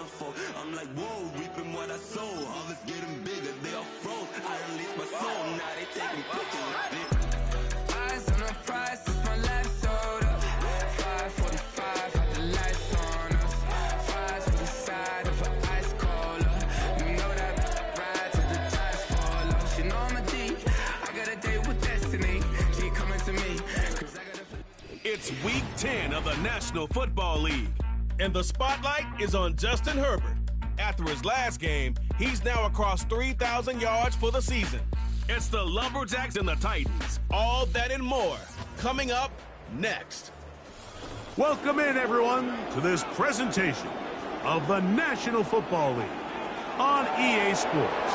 unfold. I'm like, whoa, reaping what I sow. Harvest getting bigger, they all froze. I release my soul, now they taking pictures. Eyes on the prize, it's my life sold up. 5:45, had the lights on us. Fries to the side of an ice cola. You know that ride till the tires fall off. You know I'm a D, I got a date with destiny. She coming to me, 'cause I got a... It's Week 10 of the National Football League, and the spotlight is on Justin Herbert. After his last game, he's now across 3,000 yards for the season. It's the Lumberjacks and the Titans. All that and more coming up next. Welcome in, everyone, to this presentation of the National Football League on EA Sports.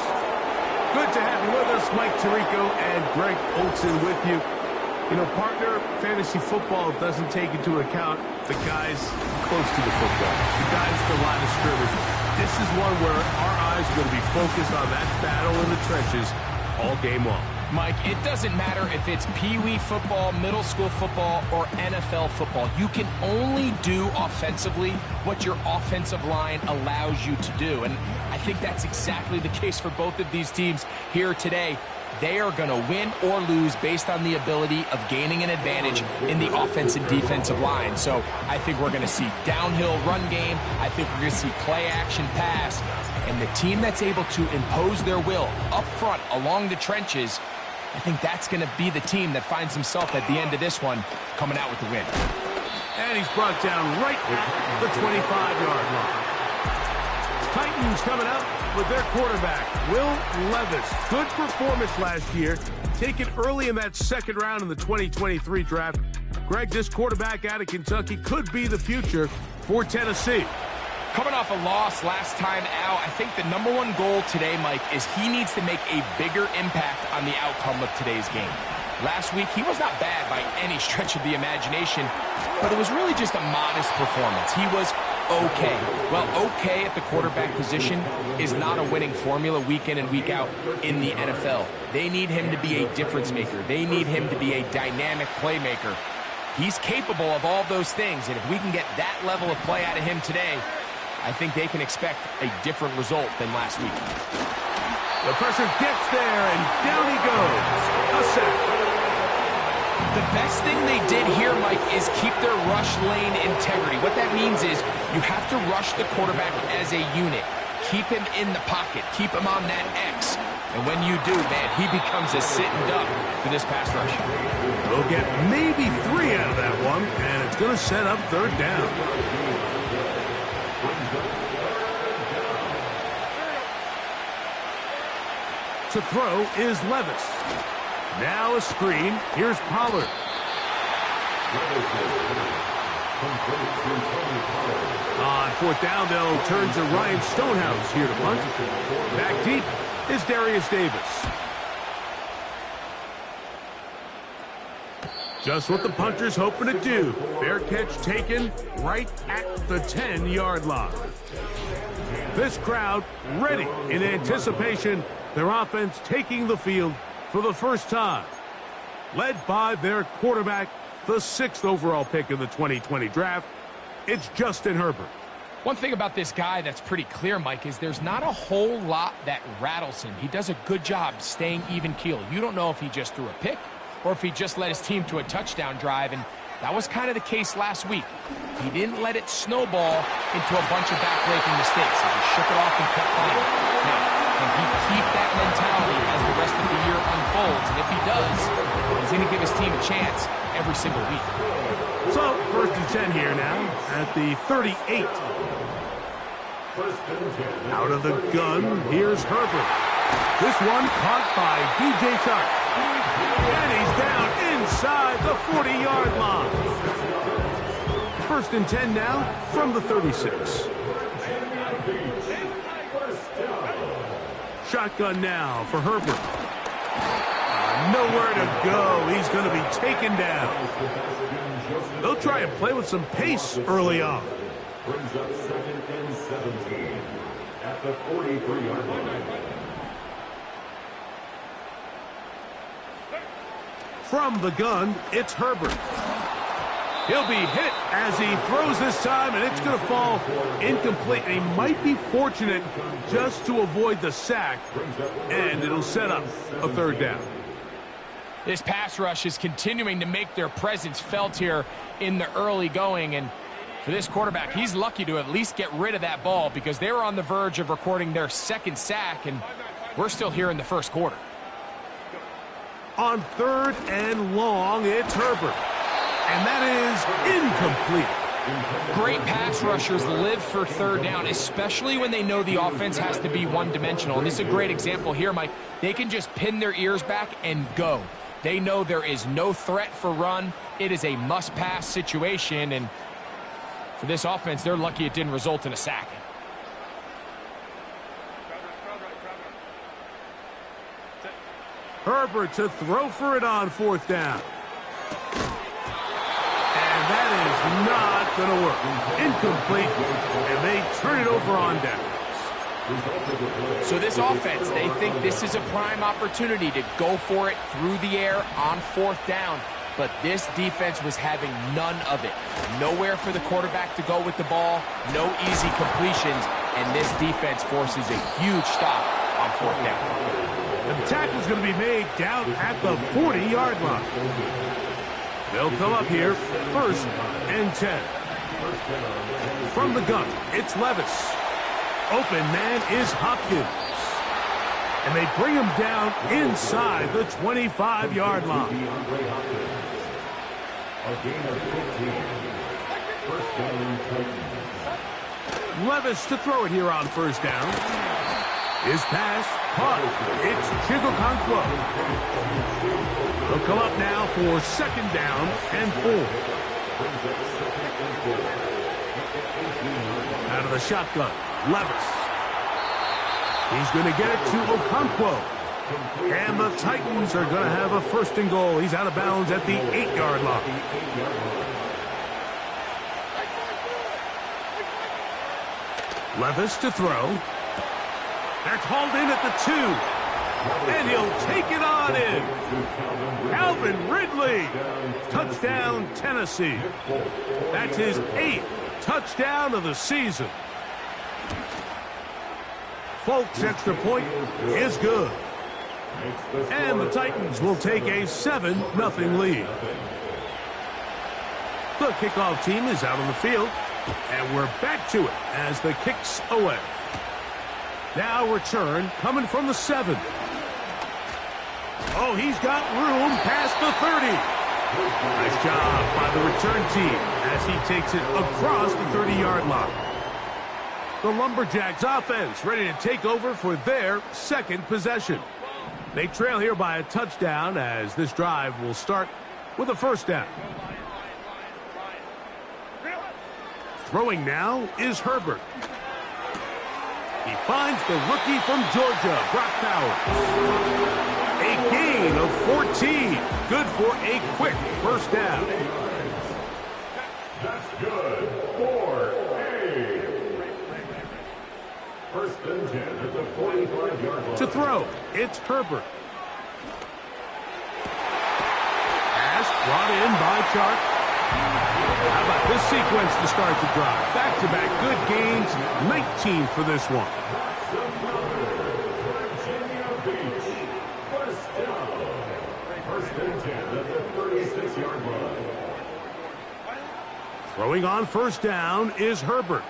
Good to have you with us, Mike Tirico and Greg Olson with you. You know, partner, fantasy football doesn't take into account the guys close to the football, the guys at the line of scrimmage. This is one where our eyes are going to be focused on that battle in the trenches all game long. Mike, it doesn't matter if it's Pee-wee football, middle school football, or NFL football. You can only do offensively what your offensive line allows you to do. And I think that's exactly the case for both of these teams here today. They are going to win or lose based on the ability of gaining an advantage in the offensive and defensive line. So I think we're going to see downhill run game. I think we're going to see play action pass. And the team that's able to impose their will up front along the trenches, I think that's going to be the team that finds himself at the end of this one coming out with the win. And he's brought down right at the 25-yard line. Titans coming up with their quarterback, Will Levis. Good performance last year, taken early in that second round in the 2023 draft. Greg, this quarterback out of Kentucky could be the future for Tennessee. Coming off a loss last time out, I think the number one goal today, Mike, is he needs to make a bigger impact on the outcome of today's game. Last week, he was not bad by any stretch of the imagination, but it was really just a modest performance. He was okay. Well, okay at the quarterback position is not a winning formula week in and week out in the NFL. They need him to be a difference maker. They need him to be a dynamic playmaker. He's capable of all those things, and if we can get that level of play out of him today, I think they can expect a different result than last week. The pressure gets there, and down he goes. A sack. The best thing they did here, Mike, is keep their rush lane integrity. What that means is you have to rush the quarterback as a unit. Keep him in the pocket. Keep him on that X. And when you do, man, he becomes a sitting duck for this pass rush. They'll get maybe 3 out of that one, and it's going to set up third down. To throw is Levis. Now a screen. Here's Pollard. On fourth down, they'll turn to Ryan Stonehouse here to punt. Back deep is Darius Davis. Just what the punter's hoping to do. Fair catch taken right at the 10-yard line. This crowd ready in anticipation. Their offense taking the field for the first time. Led by their quarterback, the 6th overall pick in the 2020 draft. It's Justin Herbert. One thing about this guy that's pretty clear, Mike, is there's not a whole lot that rattles him. He does a good job staying even keel. You don't know if he just threw a pick or if he just led his team to a touchdown drive, and that was kind of the case last week. He didn't let it snowball into a bunch of backbreaking mistakes. He just shook it off and kept playing. Now, can he keep that mentality as the rest of the year unfolds? And if he does, he's going to give his team a chance every single week. So, 1st and 10 here now at the 38. Out of the gun, here's Herbert. This one caught by DJ Chark. And he's down inside the 40-yard line. 1st and 10 now from the 36. Shotgun now for Herbert. Nowhere to go. He's going to be taken down. They'll try and play with some pace early on. Brings up 2nd and 17 at the 43-yard line. From the gun, it's Herbert. He'll be hit as he throws this time, and it's going to fall incomplete. And he might be fortunate just to avoid the sack, and it'll set up a third down. This pass rush is continuing to make their presence felt here in the early going, and for this quarterback, he's lucky to at least get rid of that ball because they were on the verge of recording their second sack, and we're still here in the first quarter. On 3rd and long, it's Herbert. And that is incomplete. Great pass rushers live for third down, especially when they know the offense has to be one-dimensional. And this is a great example here, Mike. They can just pin their ears back and go. They know there is no threat for run. It is a must-pass situation, and for this offense, they're lucky it didn't result in a sack. Herbert to throw for it on 4th down. And that is not going to work. Incomplete, and they turn it over on downs. So this offense, they think this is a prime opportunity to go for it through the air on 4th down. But this defense was having none of it. Nowhere for the quarterback to go with the ball, no easy completions, and this defense forces a huge stop on 4th down. And the tackle's going to be made down at the 40-yard line. They'll come up here, 1st and 10. From the gun, it's Levis. Open man is Hopkins. And they bring him down inside the 25-yard line. Levis to throw it here on 1st down. His pass, caught. It's Chigokonkwo. They'll come up now for 2nd down and 4. Out of the shotgun, Levis. He's going to get it to Okonkwo. And the Titans are going to have a 1st and goal. He's out of bounds at the 8-yard line. Levis to throw. That's hauled in at the 2. And he'll take it on in. Calvin Ridley. Touchdown, Tennessee. That's his 8th touchdown of the season. Folks' extra point is good. And the Titans will take a 7-0 lead. The kickoff team is out on the field. And we're back to it as the kick's away. Now return coming from the 7. Oh, he's got room past the 30. Nice job by the return team as he takes it across the 30-yard line. The Lumberjacks offense ready to take over for their 2nd possession. They trail here by a touchdown as this drive will start with a 1st down. Throwing now is Herbert. He finds the rookie from Georgia, Brock Bowers. A gain of 14. Good for a quick 1st down. That's good for a 1st and 10 at the 45-yard line. To throw, it's Herbert. Pass brought in by Chark. How about this sequence to start the drive? Back-to-back good gains, 19 for this one. Virginia Beach. 1st down. 1st and 10 at the 36-yard line. Throwing on 1st down is Herbert.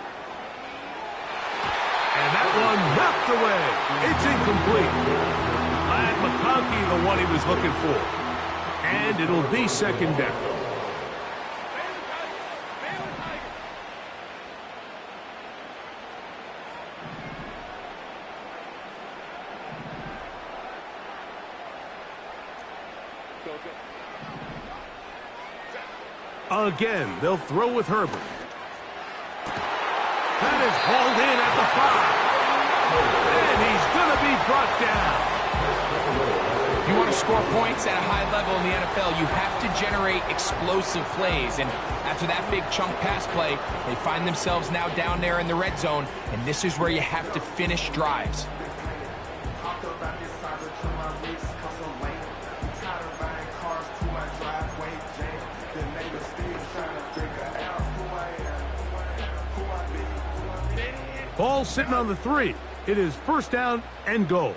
And that one knocked away. It's incomplete. Glad McConkey the one he was looking for. And it'll be 2nd down. Again, they'll throw with Herbert. That is hauled in at the 5. And he's going to be brought down. If you want to score points at a high level in the NFL, you have to generate explosive plays. And after that big chunk pass play, they find themselves now down there in the red zone. And this is where you have to finish drives. Ball sitting on the 3. It is first down and goal.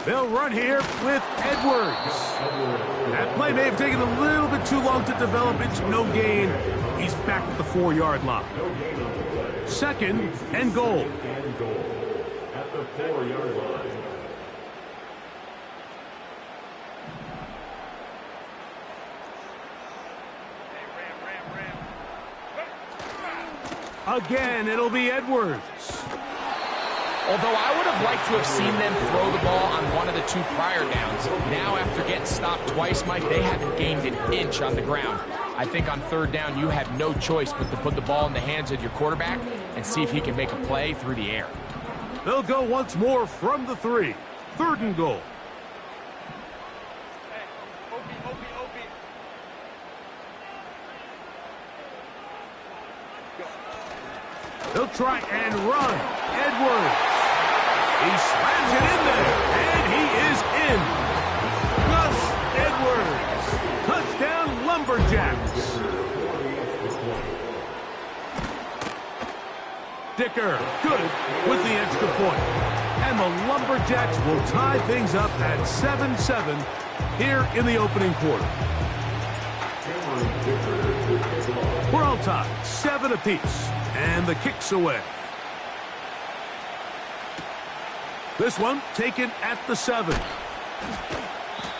They'll run here with Edwards. That play may have taken a little bit too long to develop. It's no gain. He's back at the 4-yard line. Second and goal. At the 4-yard line. Again, it'll be Edwards. Although I would have liked to have seen them throw the ball on one of the 2 prior downs. Now, after getting stopped twice, Mike, they haven't gained an inch on the ground. I think on 3rd down, you have no choice but to put the ball in the hands of your quarterback and see if he can make a play through the air. They'll go once more from the 3. 3rd and goal. They'll try and run. Edwards. He slams it in there, and he is in. Gus Edwards. Touchdown, Lumberjacks. Dicker, good with the extra point. And the Lumberjacks will tie things up at 7-7 here in the opening quarter. We're all tied, 7 apiece, and the kick's away. This one taken at the 7.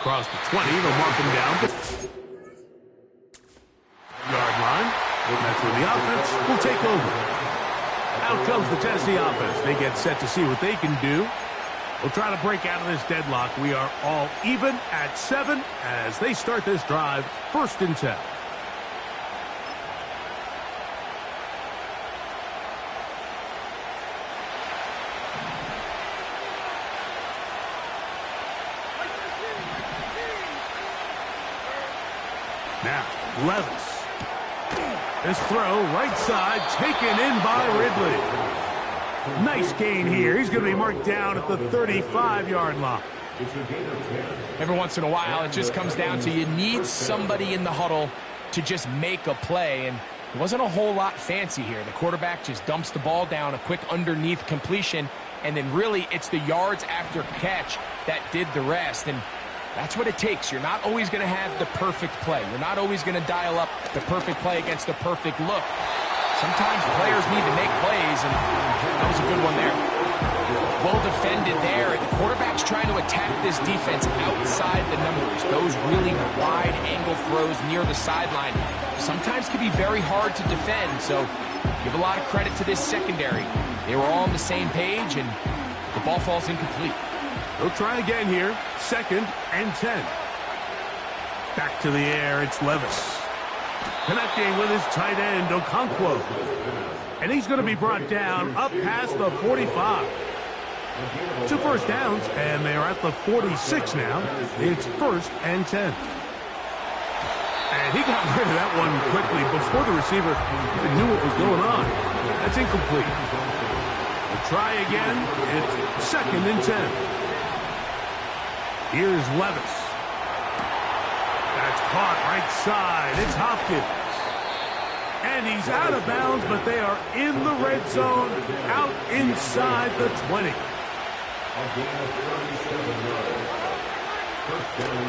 Across the 20, they'll mark him down. Yard line. That's where the offense will take over. Out comes the Tennessee offense. They get set to see what they can do. We'll try to break out of this deadlock. We are all even at 7 as they start this drive. 1st and 10. Now, Levis. This throw, right side, taken in by Ridley. Nice gain here. He's going to be marked down at the 35-yard line. Every once in a while, it just comes down to you need somebody in the huddle to just make a play, and it wasn't a whole lot fancy here. The quarterback just dumps the ball down, a quick underneath completion, and then really it's the yards after catch that did the rest. And that's what it takes. You're not always going to have the perfect play. You're not always going to dial up the perfect play against the perfect look. Sometimes players need to make plays, and that was a good one there. Well defended there. The quarterback's trying to attack this defense outside the numbers. Those really wide angle throws near the sideline sometimes can be very hard to defend, so give a lot of credit to this secondary. They were all on the same page, and the ball falls incomplete. They'll try again here. 2nd and 10. Back to the air, it's Levis. Connecting with his tight end, Okonkwo. And he's going to be brought down up past the 45. 2 first downs, and they're at the 46 now. It's 1st and 10. And he got rid of that one quickly before the receiver even knew what was going on. That's incomplete. We'll try again. It's 2nd and 10. Here's Levis. That's caught right side. It's Hopkins. And he's out of bounds, but they are in the red zone, out inside the 20.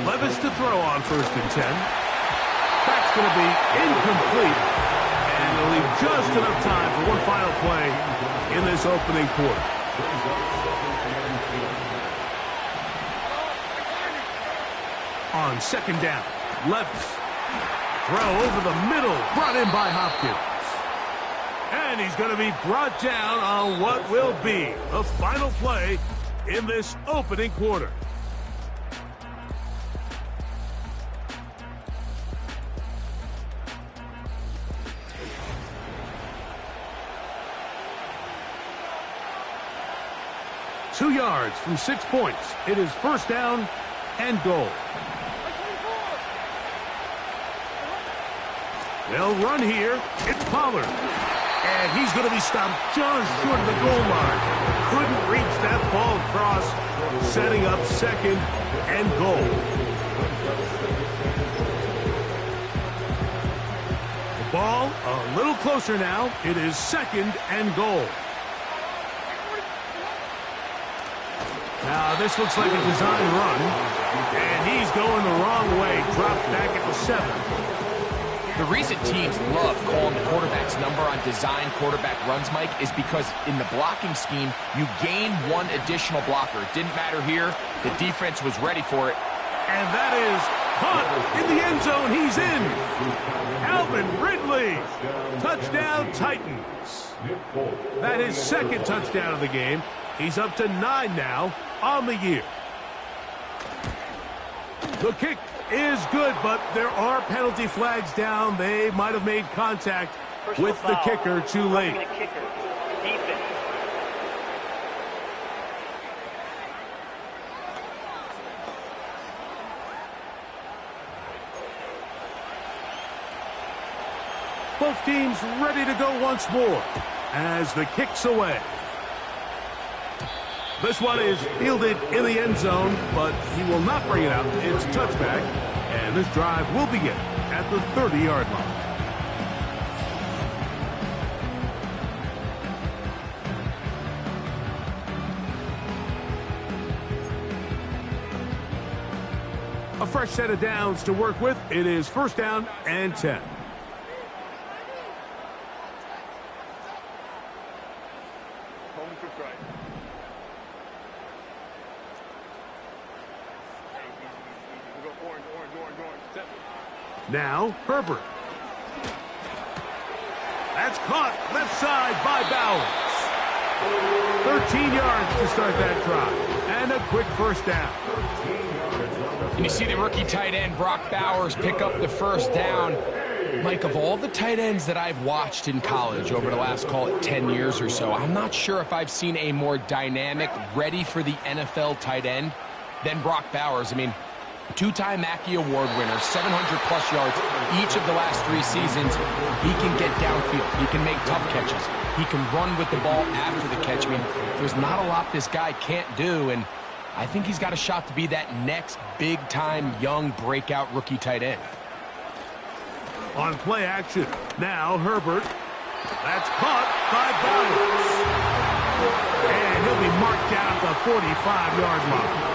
Levis to throw on 1st and 10. That's going to be incomplete. And they'll leave just enough time for one final play in this opening quarter. On 2nd down, Levis. Throw over the middle, brought in by Hopkins. And he's going to be brought down on what will be the final play in this opening quarter. Two yards from 6 points. It is 1st down and goal. They'll run here. It's Pollard. And he's going to be stopped just short of the goal line. Couldn't reach that ball across, setting up 2nd and goal. ball a little closer now. It is 2nd and goal. Now, this looks like a design run, and he's going the wrong way. Dropped back at the 7. The reason teams love calling the quarterback's number on design quarterback runs, Mike, is because in the blocking scheme, you gain one additional blocker. It didn't matter here. The defense was ready for it. And that is caught in the end zone. He's in. Calvin Ridley. Touchdown, Titans. That is 2nd touchdown of the game. He's up to 9 now on the year. The kick is good, but there are penalty flags down. They might have made contact with the kicker too late. Both teams ready to go once more as the kick's away. This one is fielded in the end zone, but he will not bring it out. It's touchback, and this drive will begin at the 30-yard line. A fresh set of downs to work with. It is 1st down and 10. Now, Herbert. That's caught left side by Bowers. 13 yards to start that drive. And a quick 1st down. And you see the rookie tight end, Brock Bowers, pick up the 1st down. Mike, of all the tight ends that I've watched in college over the last, call it 10 years or so, I'm not sure if I've seen a more dynamic, ready for the NFL tight end than Brock Bowers. I mean, 2-time Mackey Award winner, 700-plus yards each of the last 3 seasons. He can get downfield. He can make tough catches. He can run with the ball after the catch. I mean, there's not a lot this guy can't do, and I think he's got a shot to be that next big-time young breakout rookie tight end. On play action, now Herbert. That's caught by Bowers. And he'll be marked down at the 45-yard line.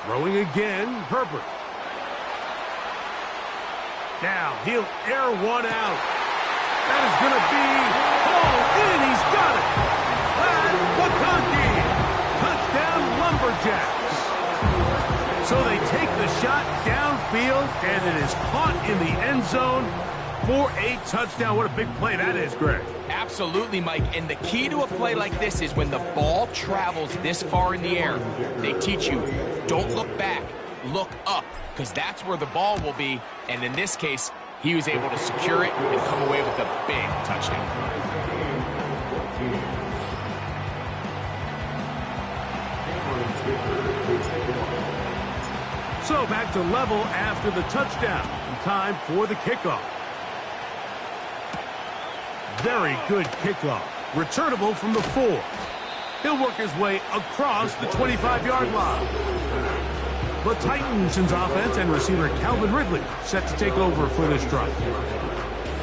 Throwing again, Herbert. Now he'll air one out. That is going to be hauled in. He's got it. And McConkey. Touchdown, Lumberjacks. So they take the shot downfield, and it is caught in the end zone for a touchdown. What a big play that is, Greg. Absolutely, Mike. And the key to a play like this is when the ball travels this far in the air, they teach you, don't look back, look up, because that's where the ball will be. And in this case, he was able to secure it and come away with a big touchdown. So back to level after the touchdown. Time for the kickoff. Very good kickoff. Returnable from the 4. He'll work his way across the 25-yard line. The Titans' offense and receiver Calvin Ridley set to take over for this drive.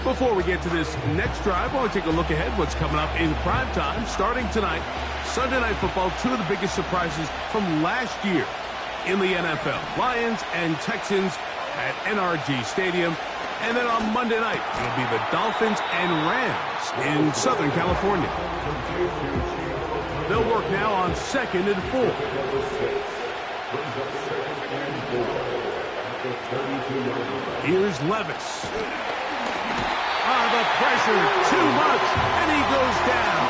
Before we get to this next drive, I want to take a look ahead what's coming up in prime time starting tonight. Sunday Night Football, 2 of the biggest surprises from last year in the NFL. Lions and Texans at NRG Stadium. And then on Monday night, it'll be the Dolphins and Rams in Southern California. They'll work now on 2nd and 4. Here's Levis. The pressure, too much, and he goes down.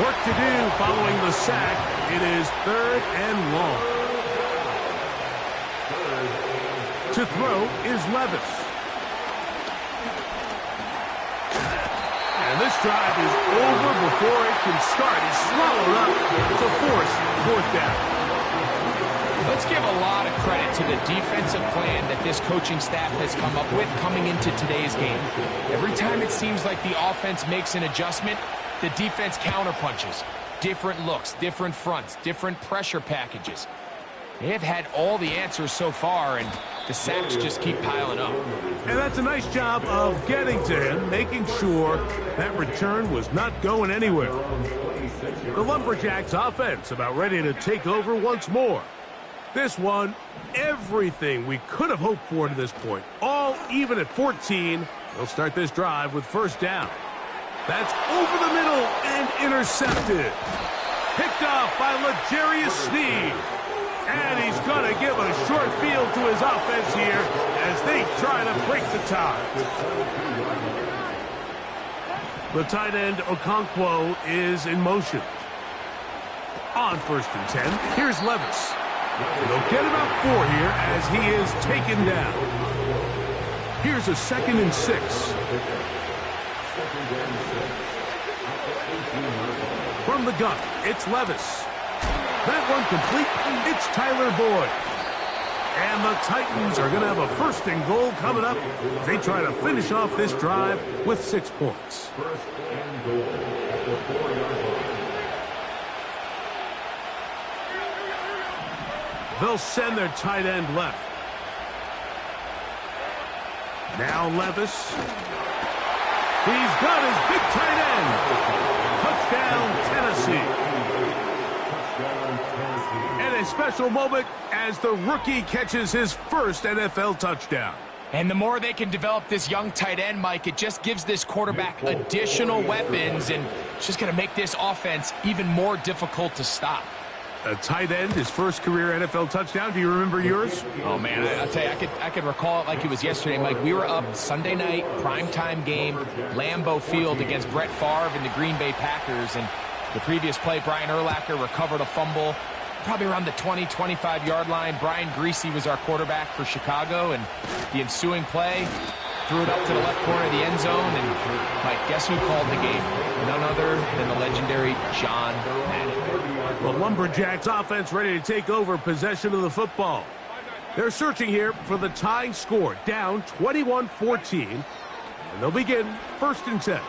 Work to do following the sack. It is 3rd and long. To throw is Levis. And this drive is over before it can start. He's swallowed up to force 4th down. Let's give a lot of credit to the defensive plan that this coaching staff has come up with coming into today's game. Every time it seems like the offense makes an adjustment, the defense counterpunches. different looks, different fronts, different pressure packages. They have had all the answers so far, and the sacks just keep piling up. And that's a nice job of getting to him, making sure that return was not going anywhere. The Lumberjacks offense about ready to take over once more. This one, everything we could have hoped for to this point. All even at 14. They'll start this drive with first down. That's over the middle and intercepted. Picked off by L'Jarius Sneed. And he's going to give a short field to his offense here as they try to break the tie. The tight end, Okonkwo, is in motion. On first and 10, here's Levis. They'll get about 4 here as he is taken down. Here's a 2nd and 6. From the gun, it's Levis. That one complete. It's Tyler Boyd. And the Titans are going to have a 1st and goal coming up. They try to finish off this drive with 6 points. 1st and goal at the 4-yard line. They'll send their tight end left. Now Levis. He's got his big tight end. Touchdown, Tennessee. And a special moment as the rookie catches his first NFL touchdown. And the more they can develop this young tight end, Mike, it just gives this quarterback additional weapons, and it's just going to make this offense even more difficult to stop. A tight end, his first career NFL touchdown. Do you remember yours? Oh, man, I'll tell you, I could recall it like it was yesterday, Mike. We were up Sunday night, primetime game, Lambeau Field against Brett Favre and the Green Bay Packers. And the previous play, Brian Urlacher recovered a fumble probably around the 20, 25-yard line. Brian Griese was our quarterback for Chicago, and the ensuing play threw it up to the left corner of the end zone. And, Mike, guess who called the game? None other than the legendary John Madden. The Lumberjacks offense ready to take over possession of the football. They're searching here for the tying score, down 21-14. And they'll begin 1st and 10.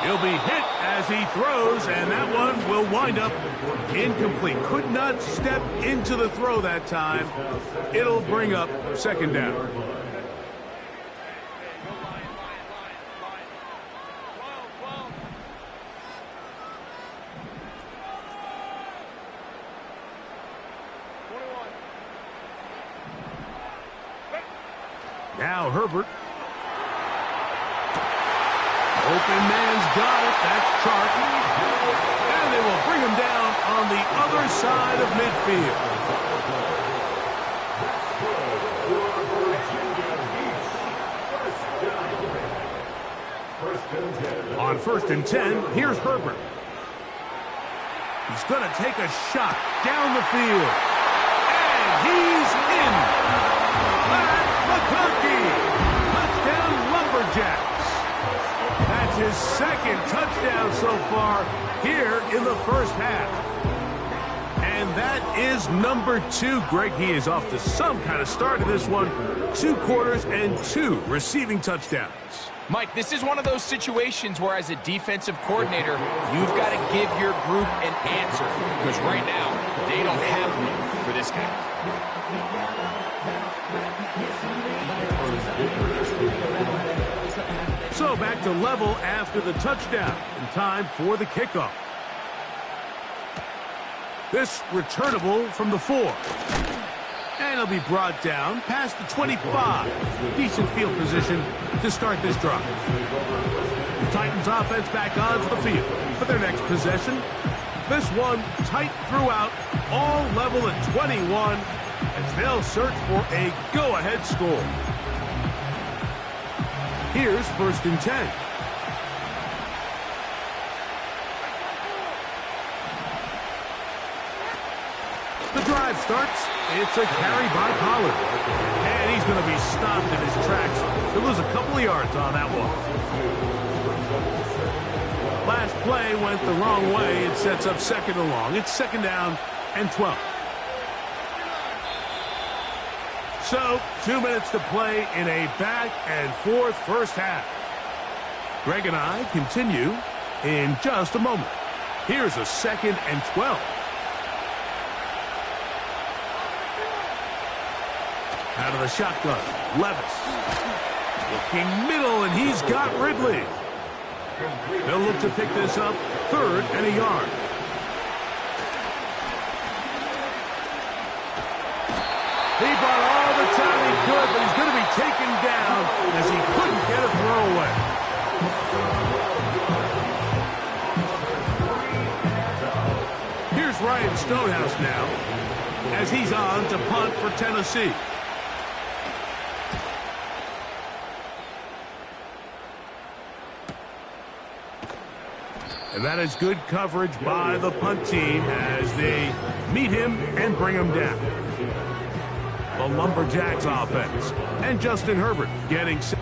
He'll be hit as he throws, and that one will wind up incomplete. Could not step into the throw that time. It'll bring up 2nd down. Now Herbert. Open man's got it. That's Chark. And they will bring him down on the other side of midfield. On 1st and 10, here's Herbert. He's going to take a shot down the field. And he's in. McConkey, touchdown Lumberjacks. That's his 2nd touchdown so far here in the first half. And that is number 2. Greg, he is off to some kind of start in this one. 2 quarters and 2 receiving touchdowns. Mike, this is one of those situations where as a defensive coordinator, you've got to give your group an answer. Because right now, they don't have one for this guy. So back to level after the touchdown. In time for the kickoff. This returnable from the 4. And it'll be brought down past the 25. Decent field position to start this drive. The Titans offense back onto the field for their next possession. This one tight throughout, all level at 21 as they'll search for a go-ahead score. Here's 1st and 10. The drive starts. It's a carry by Pollard. And he's going to be stopped in his tracks. He'll lose a couple of yards on that one. Last play went the wrong way. It sets up 2nd and long. It's 2nd down and 12. So, 2 minutes to play in a back and forth first half. Greg and I continue in just a moment. Here's a 2nd and 12. Out of the shotgun, Levis. Looking middle, and he's got Ridley. They'll look to pick this up, 3rd and a yard. He brought all the time he could, but he's going to be taken down as he couldn't get a throwaway. Here's Ryan Stonehouse now as he's on to punt for Tennessee. And that is good coverage by the punt team as they meet him and bring him down. The Lumberjacks offense. And Justin Herbert getting set.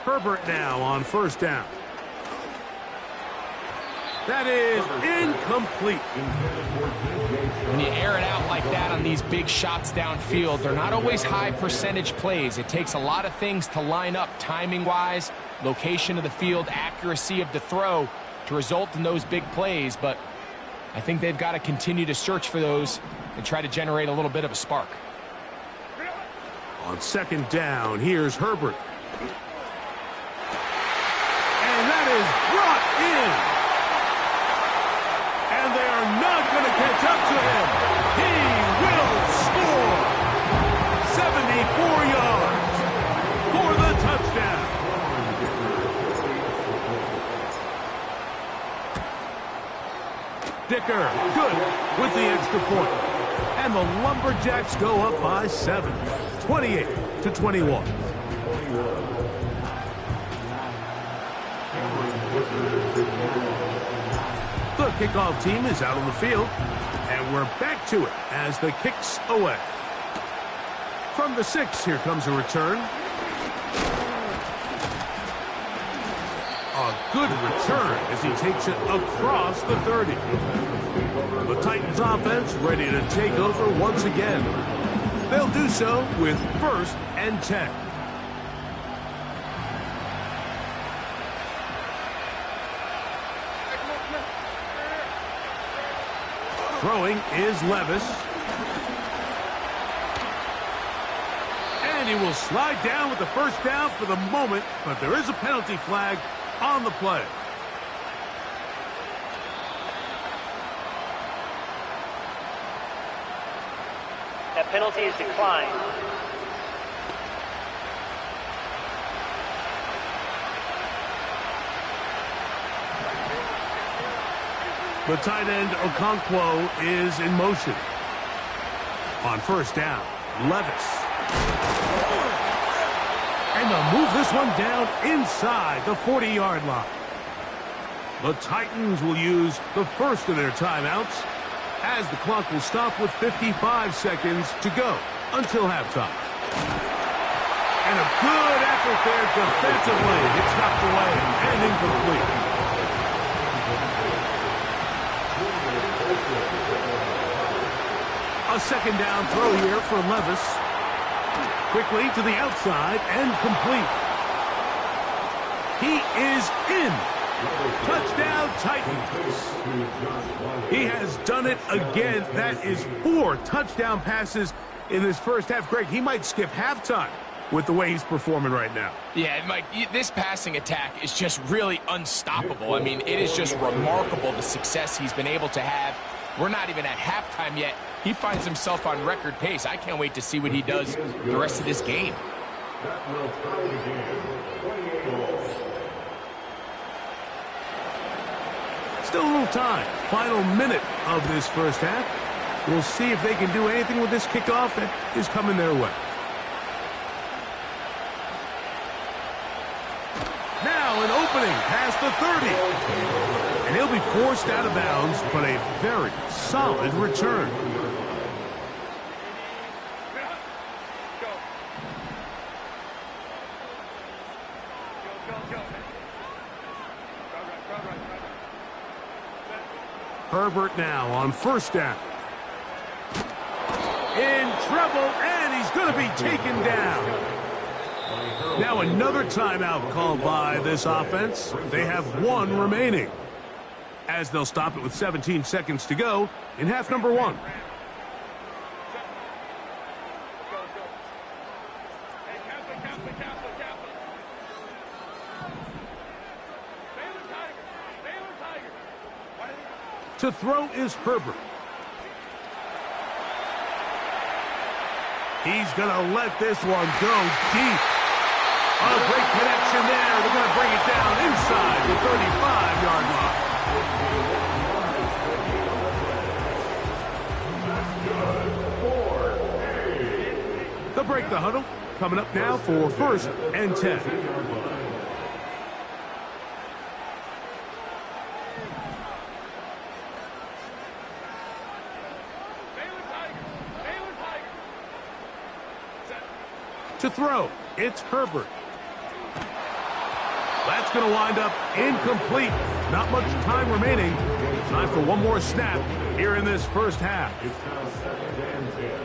Herbert now on 1st down. That is incomplete. When you air it out like that on these big shots downfield, they're not always high percentage plays. It takes a lot of things to line up timing-wise, location of the field, accuracy of the throw to result in those big plays. But I think they've got to continue to search for those and try to generate a little bit of a spark. On 2nd down, here's Herbert. And that is brought in. And they are not going to catch up to him. He will score 74 yards for the touchdown. Dicker, good with the extra point. And the Lumberjacks go up by 7, 28-21. The kickoff team is out on the field, and we're back to it as the kick's away. From the 6, here comes a return. A good return as he takes it across the 30. The Titans offense ready to take over once again. They'll do so with 1st and 10. Throwing is Levis. And he will slide down with the 1st down for the moment, but there is a penalty flag on the play. That penalty is declined. The tight end, Okonkwo, is in motion. On 1st down, Levis. And they'll move this one down inside the 40-yard line. The Titans will use the 1st of their timeouts as the clock will stop with 55 seconds to go until halftime. And a good effort there defensively. It's knocked away and incomplete. A 2nd down throw here for Levis. Quickly to the outside and complete. He is in. Touchdown Titans. He has done it again. That is 4 touchdown passes in this first half. Greg, he might skip halftime with the way he's performing right now. Yeah, Mike, this passing attack is just really unstoppable. I mean, it is just remarkable the success he's been able to have. We're not even at halftime yet. He finds himself on record pace. I can't wait to see what he does the rest of this game. That will tie the game. 28-all. Still a little time. Final minute of this first half. We'll see if they can do anything with this kickoff that is coming their way. Now an opening past the 30. And he'll be forced out of bounds, but a very solid return. Herbert now on first down. In trouble, and he's going to be taken down. Now another timeout called by this offense. They have one remaining, as they'll stop it with 17 seconds to go in half number one. To throw is Herbert. He's going to let this one go deep. A great connection there. They're going to bring it down inside the 35-yard line. They'll break the huddle. Coming up now for first and 10. To throw, it's Herbert. That's going to wind up incomplete. Not much time remaining. Time for one more snap here in this first half. It's now second and 10.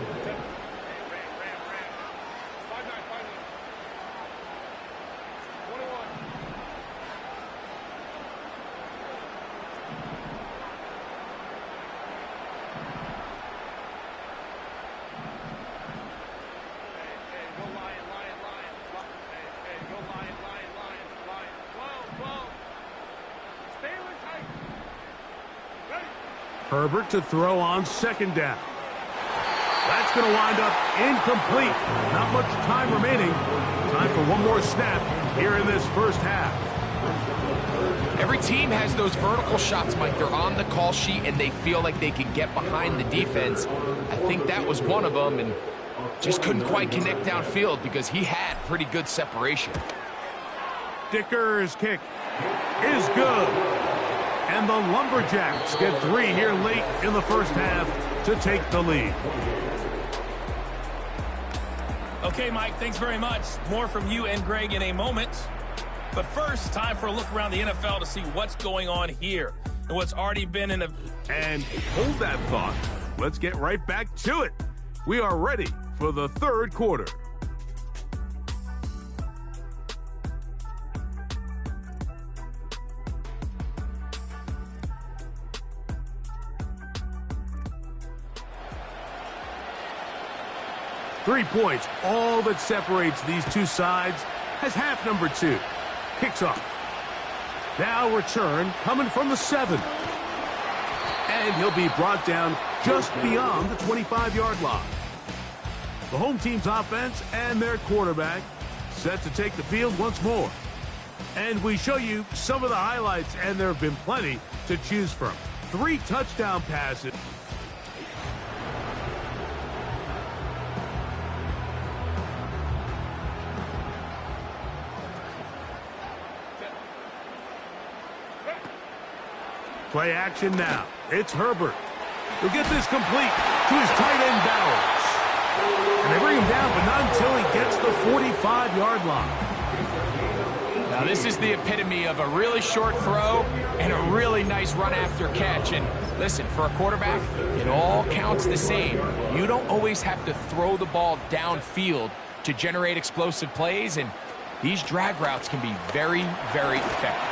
Herbert to throw on second down. That's going to wind up incomplete. Not much time remaining. Time for one more snap here in this first half. Every team has those vertical shots, Mike. They're on the call sheet, and they feel like they can get behind the defense. I think that was one of them, and just couldn't quite connect downfield because he had pretty good separation. Dicker's kick is good. And the Lumberjacks get 3 here late in the first half to take the lead. Okay, Mike, thanks very much. More from you and Greg in a moment. But first, time for a look around the NFL to see what's going on here and what's already been in a... And hold that thought. Let's get right back to it. We are ready for the third quarter. Three points, all that separates these two sides, as half number 2 kicks off. Now return coming from the 7. And he'll be brought down just beyond the 25-yard line. The home team's offense and their quarterback set to take the field once more. And we show you some of the highlights, and there have been plenty to choose from. 3 touchdown passes. Play action now. It's Herbert. He'll get this complete to his tight end Bowers. And they bring him down, but not until he gets the 45-yard line. Now this is the epitome of a really short throw and a really nice run after catch. And listen, for a quarterback, it all counts the same. You don't always have to throw the ball downfield to generate explosive plays, and these drag routes can be very, very effective.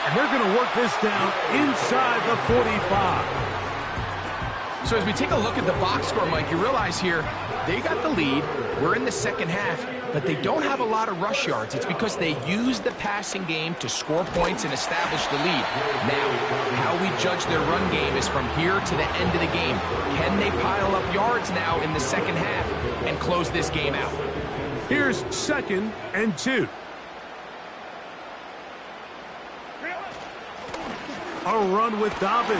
And they're going to work this down inside the 45. So as we take a look at the box score, Mike, you realize here they got the lead. We're in the second half, but they don't have a lot of rush yards. It's because they use the passing game to score points and establish the lead. Now, how we judge their run game is from here to the end of the game. Can they pile up yards now in the second half and close this game out? Here's second and 2. A run with Dobbins.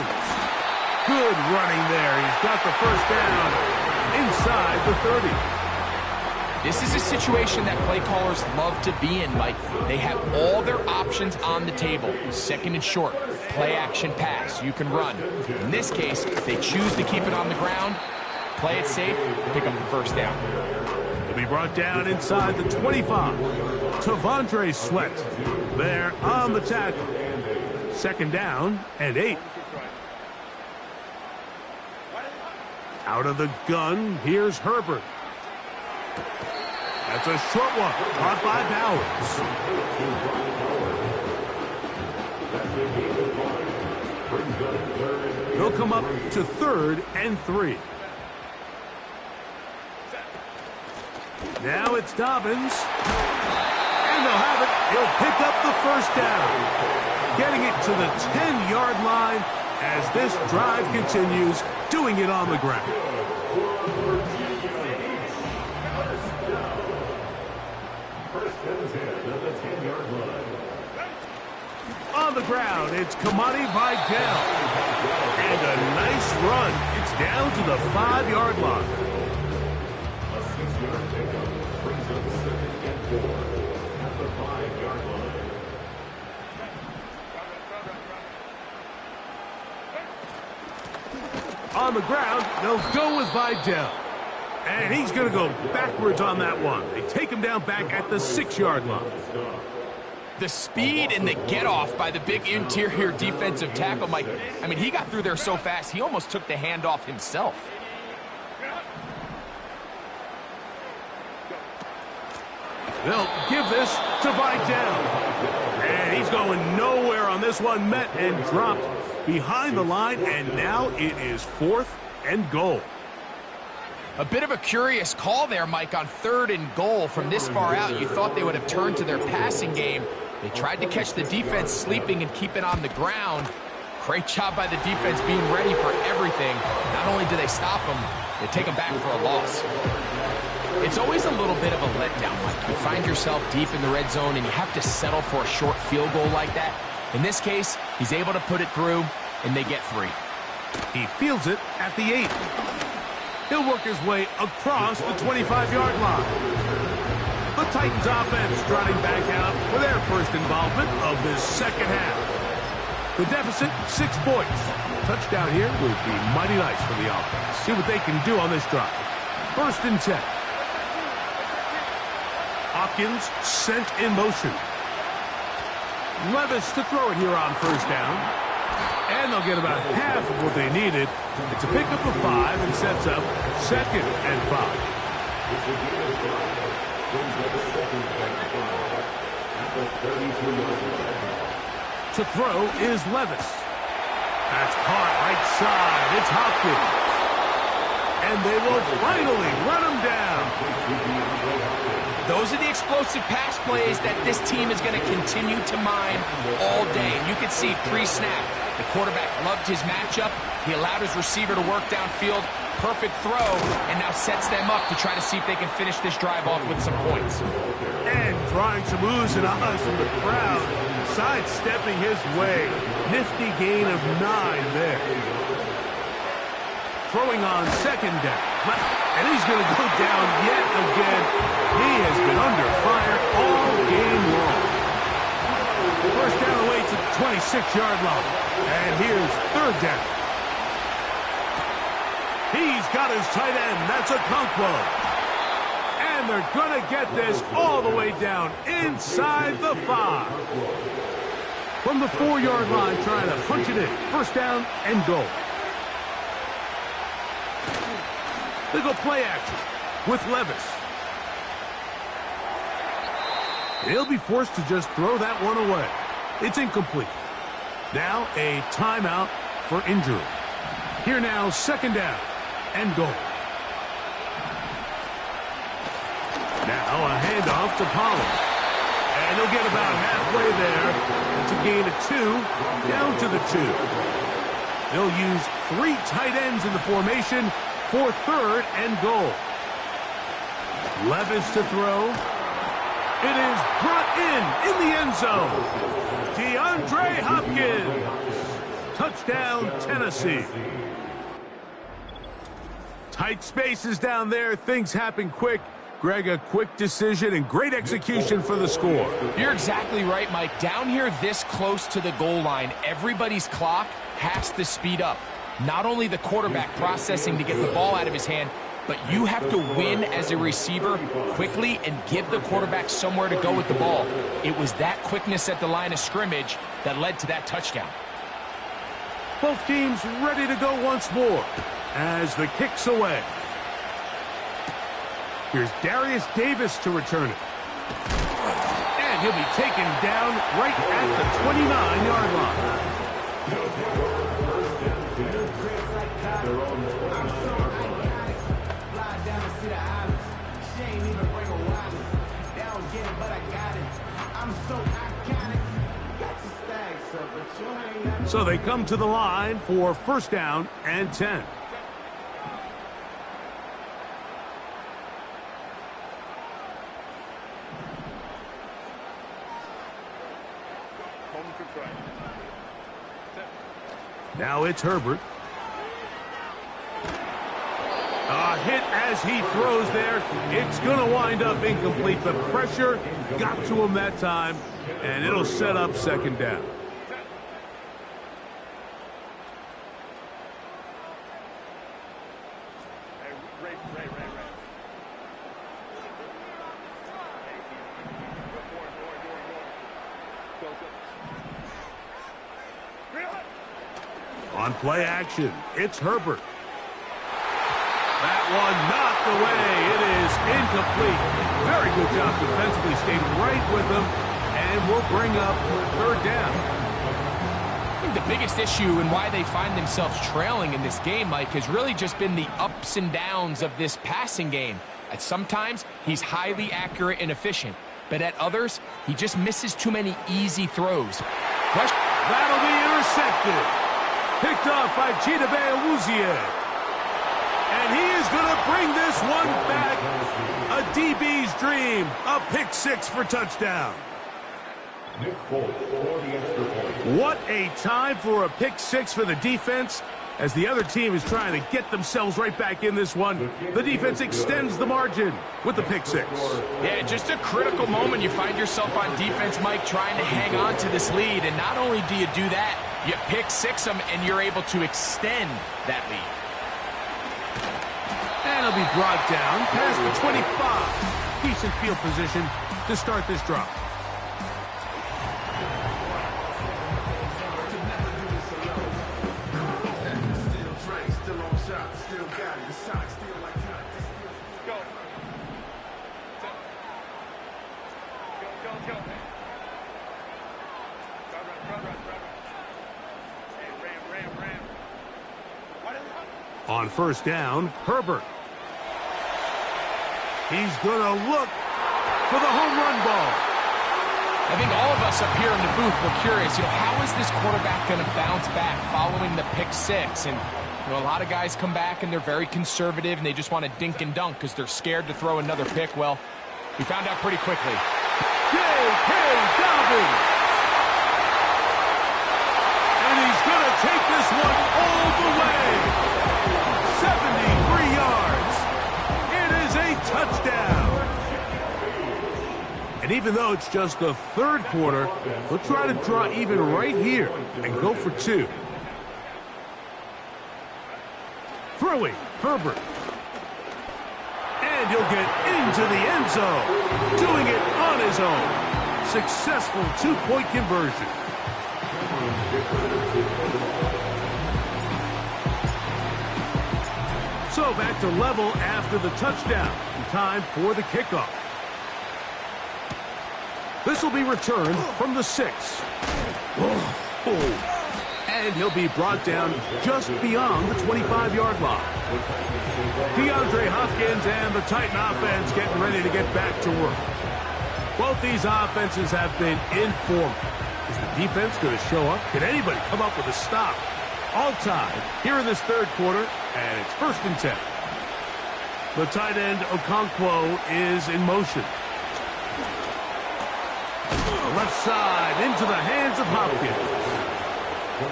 Good running there. He's got the first down inside the 30. This is a situation that play callers love to be in, Mike. They have all their options on the table. Second and short, play action pass. You can run. In this case, they choose to keep it on the ground, play it safe, pick up the first down. He'll be brought down inside the 25. T'Vondre Sweat there on the tackle. Second down and 8. Out of the gun, here's Herbert. That's a short one, caught by Bowers. He'll come up to 3rd and 3. Now it's Dobbins. And they'll have it. He'll pick up the first down. Getting it to the 10-yard line as this drive continues, doing it on the ground. On the ground, it's Kamani Vidal. And a nice run. It's down to the 5-yard line. A 6-yard pickup brings up 2nd and 4 at the 5-yard line. On the ground, they'll go with Vidal. And he's going to go backwards on that one. They take him down back at the 6-yard line. The speed and the get-off by the big interior defensive tackle, Mike. I mean, he got through there so fast, he almost took the handoff himself. They'll give this to Vidal. And he's going nowhere on this one. Met and dropped behind the line, and now it is 4th and goal. A bit of a curious call there, Mike, on 3rd and goal from this far out. You thought they would have turned to their passing game. They tried to catch the defense sleeping and keep it on the ground. Great job by the defense being ready for everything. Not only do they stop them, they take them back for a loss. It's always a little bit of a letdown, Mike. You find yourself deep in the red zone and you have to settle for a short field goal like that. In this case, he's able to put it through, and they get 3. He fields it at the 8. He'll work his way across the 25-yard line. The Titans offense trotting back out for their first involvement of this second half. The deficit, 6 points. Touchdown here would be mighty nice for the offense. See what they can do on this drive. 1st and 10. Hopkins sent in motion. Levis to throw it here on 1st down. And they'll get about half of what they needed. It's a pickup of 5 and sets up 2nd and 5. To throw is Levis. That's caught right side. It's Hopkins. And they will finally run him down. Those are the explosive pass plays that this team is going to continue to mine all day. And you can see pre-snap, the quarterback loved his matchup. He allowed his receiver to work downfield. Perfect throw, and now sets them up to try to see if they can finish this drive off with some points. And trying some oohs and ahs from the crowd. Sidestepping his way. Nifty gain of 9 there. Throwing on 2nd down. And he's going to go down yet again. He has been under fire all game long. First down away to the 26-yard line. And here's 3rd down. He's got his tight end. That's Okonkwo. And they're going to get this all the way down inside the 5. From the 4-yard line, trying to punch it in. 1st down and goal. They go play action with Levis. He'll be forced to just throw that one away. It's incomplete. Now a timeout for injury. Here now, 2nd down and goal. Now a handoff to Pollard. And he'll get about halfway there. It's a gain of 2, down to the 2. They'll use 3 tight ends in the formation for 3rd and goal. Levis to throw. It is brought in the end zone. DeAndre Hopkins. Touchdown, Tennessee. Tight spaces down there. Things happen quick. Greg, a quick decision and great execution for the score. You're exactly right, Mike. Down here this close to the goal line, everybody's clock has to speed up. Not only the quarterback processing to get the ball out of his hand, but you have to win as a receiver quickly and give the quarterback somewhere to go with the ball. It was that quickness at the line of scrimmage that led to that touchdown. Both teams ready to go once more. as the kick's away. Here's Darius Davis to return it. And he'll be taken down right at the 29-yard line. So they come to the line for first down and 10. Now it's Herbert. A hit as he throws there. It's going to wind up incomplete. The pressure got to him that time, and it'll set up second down. On play action, it's Herbert. That one knocked away. It is incomplete. Very good job defensively. Stayed right with him, and will bring up third down. I think the biggest issue and why they find themselves trailing in this game, Mike, has really just been the ups and downs of this passing game. At sometimes, he's highly accurate and efficient, but at others, he just misses too many easy throws. That'll be intercepted. Picked off by Chidobe Awuzie. And he is going to bring this one back. A DB's dream. A pick six for touchdown. What a time for a pick six for the defense as the other team is trying to get themselves right back in this one. The defense extends the margin with the pick six. Yeah, just a critical moment. You find yourself on defense, Mike, trying to hang on to this lead. And not only do you do that, you pick six them and you're able to extend that lead. And he'll be brought down past the 25. Decent field position to start this drive. On first down, Herbert. He's going to look for the home run ball. I think all of us up here in the booth were curious, how is this quarterback going to bounce back following the pick six? And a lot of guys come back and they're very conservative and they just want to dink and dunk because they're scared to throw another pick. Well, we found out pretty quickly. J.K. Dobbins. And he's going to take this one all the way. 73 yards. It is a touchdown. And even though it's just the third quarter, we'll try to draw even right here and go for two. Throwing, Herbert. And he'll get into the end zone. Doing it on his own. Successful two-point conversion. So back to level after the touchdown. Time for the kickoff. This will be returned from the 6. And he'll be brought down just beyond the 25-yard line. DeAndre Hopkins and the Titan offense getting ready to get back to work. Both these offenses have been in form. Is the defense going to show up? Can anybody come up with a stop? All tied here in this third quarter, and it's 1st and 10. The tight end Okonkwo is in motion. Left side into the hands of Hopkins.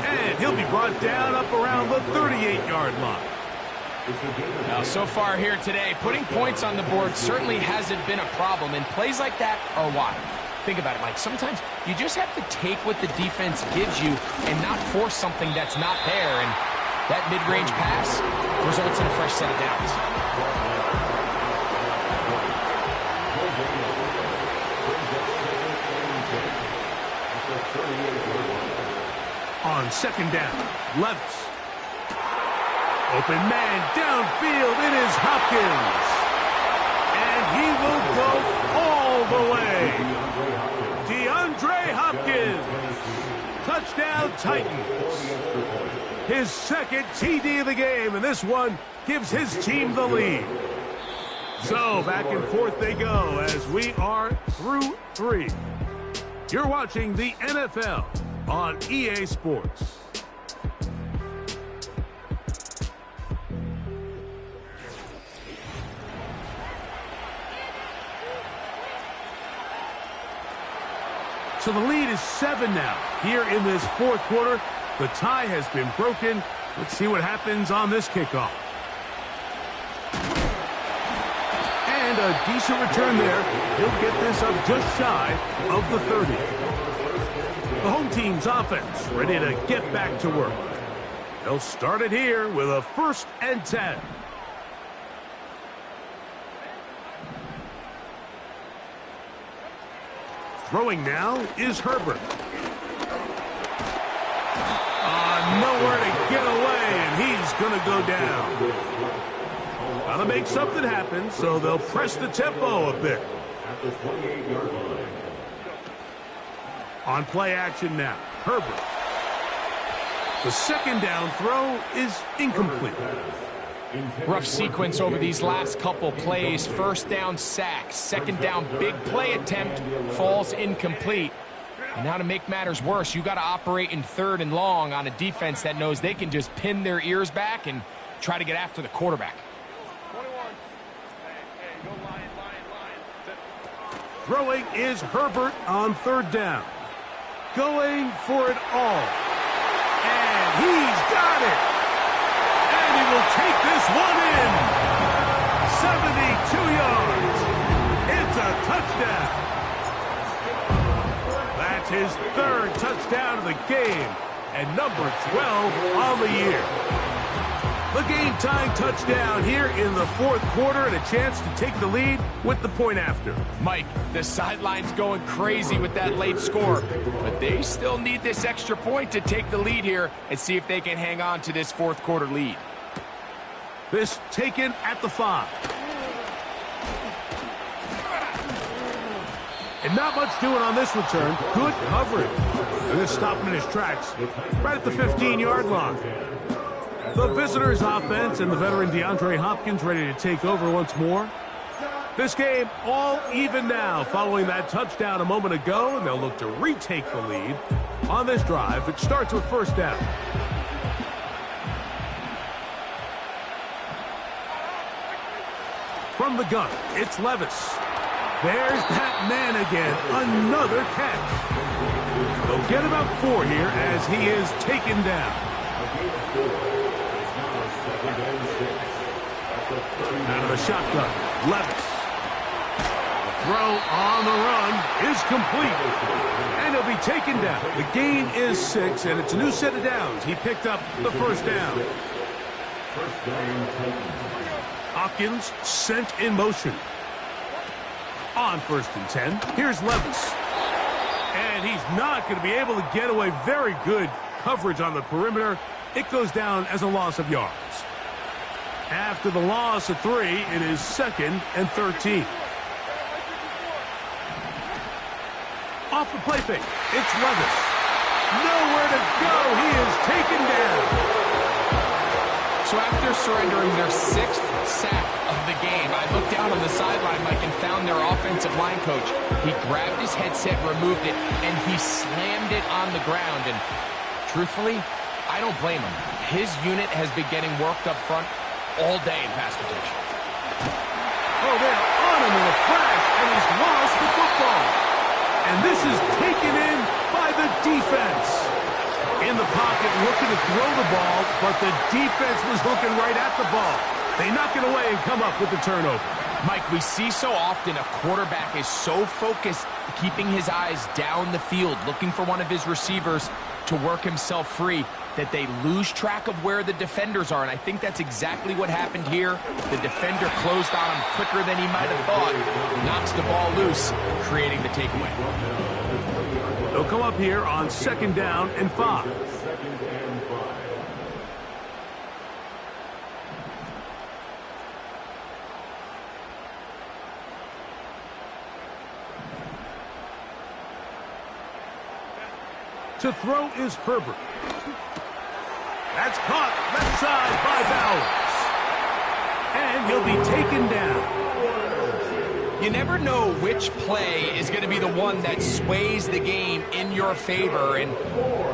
And he'll be brought down up around the 38-yard line. Now, so far here today, putting points on the board certainly hasn't been a problem, and plays like that are why. Think about it, Mike. Sometimes you just have to take what the defense gives you and not force something that's not there, and that mid-range pass results in a fresh set of downs. On 2nd down, Levis. Open man downfield. It is Hopkins. And he will go all the way. DeAndre Hopkins. Touchdown Titans. His second TD of the game, and this one gives his team the lead. So back and forth they go as we are through 3. You're watching the NFL on EA Sports. So the lead is 7 now. Here in this fourth quarter, the tie has been broken. Let's see what happens on this kickoff. And a decent return there. He'll get this up just shy of the 30. The home team's offense ready to get back to work. They'll start it here with a 1st and 10. Throwing now is Herbert. Nowhere to get away, and he's going to go down. Got to make something happen, so they'll press the tempo a bit. On play action now, Herbert. The 2nd down throw is incomplete. Rough sequence over these last couple plays. 1st down sack, 2nd down big play attempt falls incomplete. And now to make matters worse, you got to operate in 3rd and long on a defense that knows they can just pin their ears back and try to get after the quarterback. Throwing is Herbert on 3rd down. Going for it all. And he's got it. And he will take this one in. 72 yards. It's a touchdown. That's his 3rd touchdown of the game. And number 12 on the year. The game-tying touchdown here in the fourth quarter and a chance to take the lead with the point after. Mike, the sideline's going crazy with that late score, but they still need this extra point to take the lead here and see if they can hang on to this fourth quarter lead. This taken at the 5. And not much doing on this return. Good coverage. And this stop him in his tracks right at the 15-yard line. The visitors' offense and the veteran DeAndre Hopkins ready to take over once more. This game all even now following that touchdown a moment ago, and they'll look to retake the lead on this drive. It starts with 1st down. From the gun, it's Levis. There's that man again. Another catch. They'll get about 4 here as he is taken down. Out of the shotgun, Levis. The throw on the run is complete. And he'll be taken down. The gain is 6, and it's a new set of downs. He picked up the 1st down. Hopkins sent in motion. On 1st and 10, here's Levis. And he's not going to be able to get away. Very good coverage on the perimeter. It goes down as a loss of yards. After the loss of 3, it is 2nd and 13. Off the play fake, it's Levis. Nowhere to go. He is taken down. So after surrendering their 6th sack of the game, I looked down on the sideline, Mike, and found their offensive line coach. He grabbed his headset, removed it, and he slammed it on the ground. And truthfully, I don't blame him. His unit has been getting worked up front all day in pass protection. Oh, they're on him in a crash, and he's lost the football. And this is taken in by the defense. In the pocket, looking to throw the ball, but the defense was looking right at the ball. They knock it away and come up with the turnover. Mike, we see so often a quarterback is so focused, keeping his eyes down the field, looking for one of his receivers to work himself free, that they lose track of where the defenders are. And I think that's exactly what happened here. The defender closed on him quicker than he might have thought, knocks the ball loose, creating the takeaway. They'll come up here on 2nd down and 5. To throw is Herbert. That's caught left side by Bowers. And he'll be taken down. You never know which play is going to be the one that sways the game in your favor, and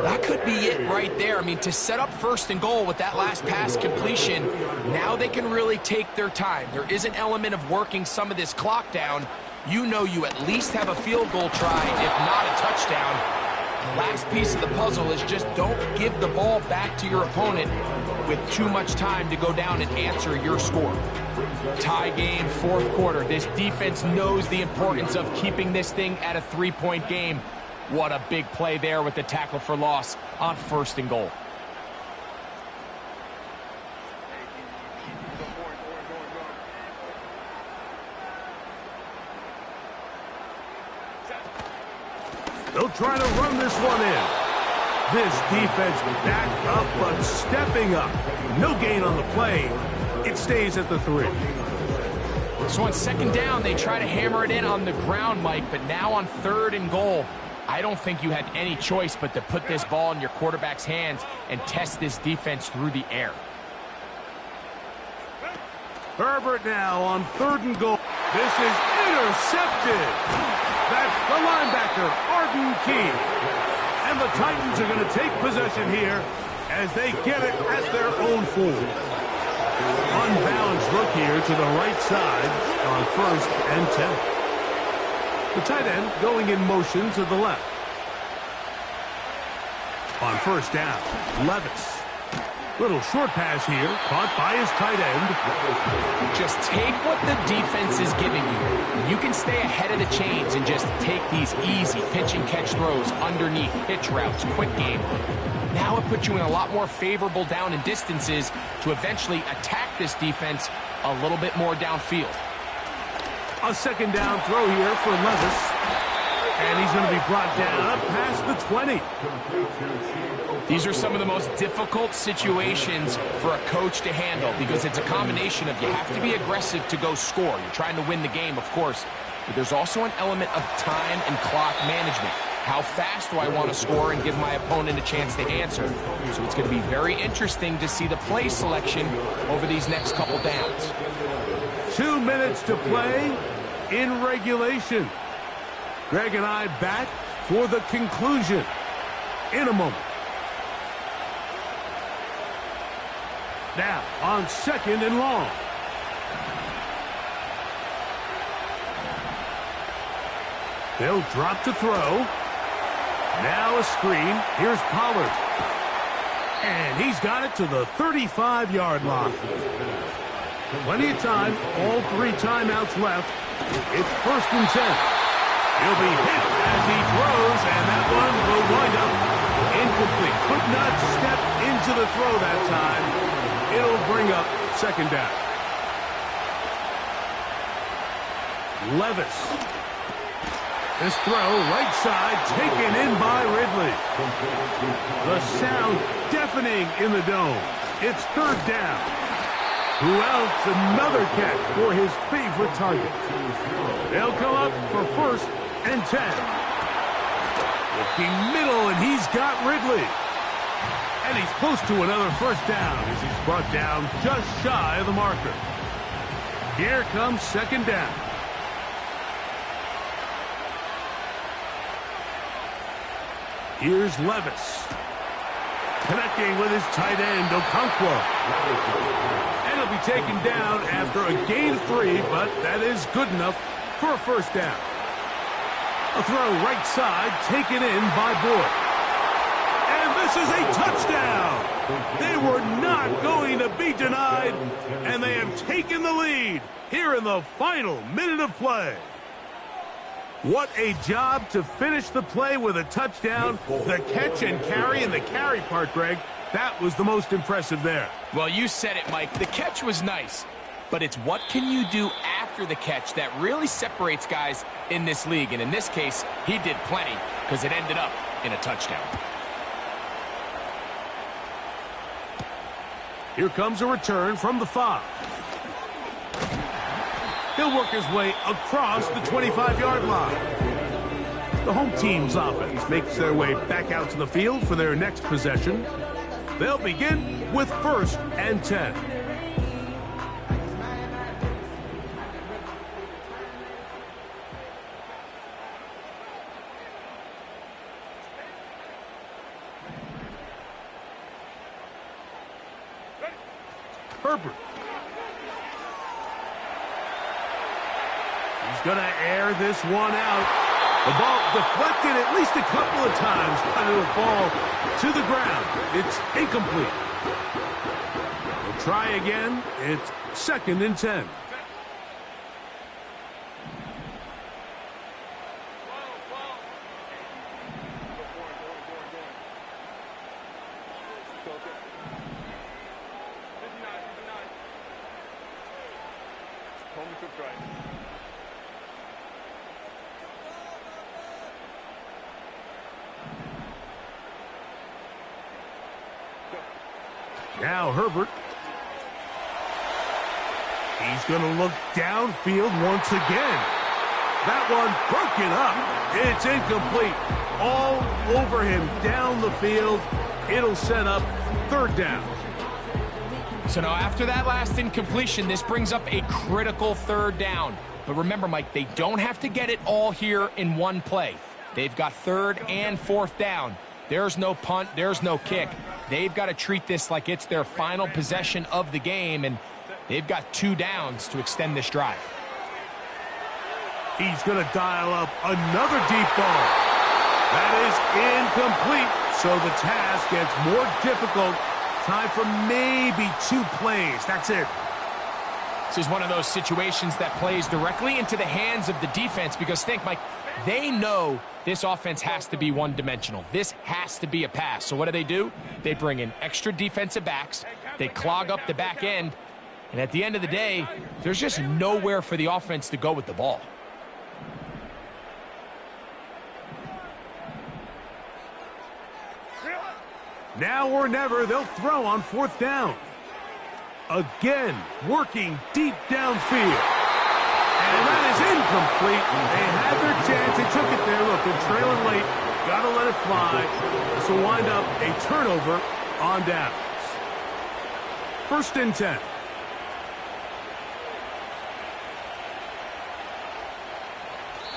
that could be it right there. I mean, to set up first and goal with that last pass completion, now they can really take their time. There is an element of working some of this clock down. You know you at least have a field goal try, if not a touchdown. The last piece of the puzzle is just don't give the ball back to your opponent with too much time to go down and answer your score. Tie game, fourth quarter. This defense knows the importance of keeping this thing at a three-point game. What a big play there with the tackle for loss on first and goal. They'll try to run this one in. This defense back up, but stepping up. No gain on the play. It stays at the 3. So on second down, they try to hammer it in on the ground, Mike, but now on third and goal, I don't think you had any choice but to put this ball in your quarterback's hands and test this defense through the air. Herbert now on third and goal. This is intercepted. That's the linebacker, Arden Key. And the Titans are going to take possession here as they get it at their own 4. Unbalanced look here to the right side on first and 10. The tight end going in motion to the left. On first down, Levis. Little short pass here, caught by his tight end. Just take what the defense is giving you. You can stay ahead of the chains and just take these easy pitch and catch throws underneath, hitch routes, quick game. Now it puts you in a lot more favorable down and distances to eventually attack this defense a little bit more downfield. A second down throw here for Levis. And he's going to be brought down up past the 20. These are some of the most difficult situations for a coach to handle because it's a combination of you have to be aggressive to go score. You're trying to win the game, of course, but there's also an element of time and clock management. How fast do I want to score and give my opponent a chance to answer? So it's going to be very interesting to see the play selection over these next couple downs. 2 minutes to play in regulation. Greg and I back for the conclusion in a moment. Now on second and long. They'll drop to throw. Now a screen. Here's Pollard. And he's got it to the 35-yard line. Plenty of time. All 3 timeouts left. It's first and 10. He'll be hit as he throws, and that one will wind up incomplete. Could not step into the throw that time. It'll bring up second down. Levis. This throw, right side, taken in by Ridley. The sound deafening in the dome. It's third down. Who else? Another catch for his favorite target. They'll come up for first and 10. Looking middle, and he's got Ridley. And he's close to another first down as he's brought down just shy of the marker. Here comes second down. Here's Levis. Connecting with his tight end, Okonkwo. And he'll be taken down after a gain of 3, but that is good enough for a first down. A throw right side, taken in by Boyd. And this is a touchdown! They were not going to be denied, and they have taken the lead here in the final minute of play. What a job to finish the play with a touchdown. The catch and carry, and the carry part, Greg, that was the most impressive there. Well, you said it, Mike. The catch was nice, but it's what can you do after the catch that really separates guys in this league. And in this case, he did plenty because it ended up in a touchdown. Here comes a return from the 5. He'll work his way across the 25-yard line. The home team's offense makes their way back out to the field for their next possession. They'll begin with 1st and 10. Herbert. He's going to air this one out. The ball deflected at least a couple of times, but it'll fall to the ground. It's incomplete. They'll try again. It's 2nd and 10. Now Herbert. He's going to look downfield once again. That one broken up. It's incomplete. All over him down the field. It'll set up 3rd down. So now after that last incompletion, this brings up a critical 3rd down. But remember, Mike, they don't have to get it all here in one play. They've got 3rd and 4th down. There's no punt. There's no kick. They've got to treat this like it's their final possession of the game, and they've got 2 downs to extend this drive. He's going to dial up another deep ball. That is incomplete, so the task gets more difficult. Time for maybe 2 plays. That's it. This is one of those situations that plays directly into the hands of the defense because think, Mike, they know this offense has to be one-dimensional. This has to be a pass. So what do? They bring in extra defensive backs. They clog up the back end. And at the end of the day, there's just nowhere for the offense to go with the ball. Now or never, they'll throw on 4th down. Again, working deep downfield. And that is incomplete. They had their chance. They took it there. Look, they're trailing late. Got to let it fly. This will wind up a turnover on downs. 1st and 10.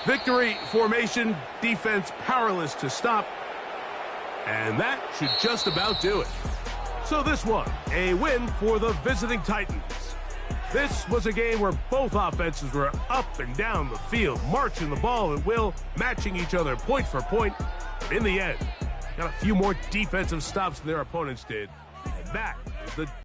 Victory formation, defense powerless to stop. And that should just about do it. So this one, a win for the visiting Titans. This was a game where both offenses were up and down the field, marching the ball at will, matching each other point for point. In the end, got a few more defensive stops than their opponents did. And that is the